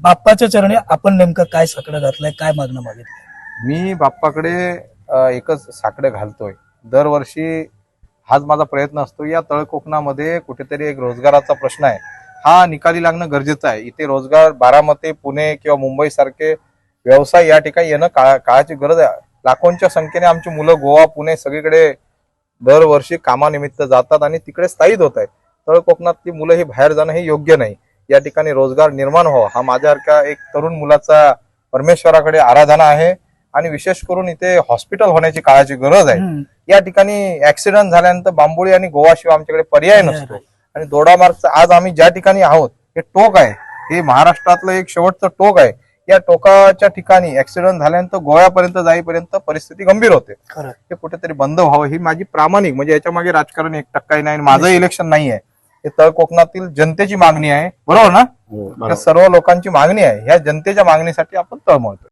बाप्पाच्या चरणी आपण नेमकं काय साकडं घातलंय, काय मागणं मागितलं? मी बाप्पाकडे एकच साकडं घालतोय दरवर्षी. हाच माझा प्रयत्न असतो. या तळ कोकणामध्ये कुठेतरी एक रोजगाराचा प्रश्न आहे, हा निकाली लागणं गरजेचं आहे. इथे रोजगार बारामती, पुणे किंवा मुंबई सारखे व्यवसाय या ठिकाणी येणं काळाची गरज आहे. लाखोंच्या संख्येने आमची मुलं गोवा, पुणे सगळीकडे दरवर्षी कामानिमित्त जातात आणि तिकडे स्थायिक होत आहेत. तळ कोकणातली मुलं ही बाहेर जाणं हे योग्य नाही. या ठिकाणी रोजगार निर्माण व्हावा हा माझ्यासारख्या एक तरुण मुलाचा परमेश्वराकडे आराधना आहे. आणि विशेष करून इथे हॉस्पिटल होण्याची काळाची गरज आहे. या ठिकाणी ऍक्सिडेंट झाल्यानंतर बांबोळी आणि गोवाशिवाय आमच्याकडे पर्याय नसतो. आणि दोडामार्गचं आज आम्ही ज्या ठिकाणी आहोत हे टोक आहे, हे महाराष्ट्रातलं एक शेवटचं टोक आहे. या टोकाच्या ठिकाणी ऍक्सिडेंट झाल्यानंतर गोव्यापर्यंत जाईपर्यंत परिस्थिती गंभीर होते. हे कुठेतरी बंद व्हावं ही माझी प्रामाणिक, म्हणजे याच्या मागे राजकारण 1% नाही, माझं इलेक्शन नाही आहे. हे तळ कोकणातील जनतेची मागणी आहे, बरोबर ना? सर्व लोकांची मागणी आहे. ह्या जनतेच्या मागणीसाठी आपण तळमळतो.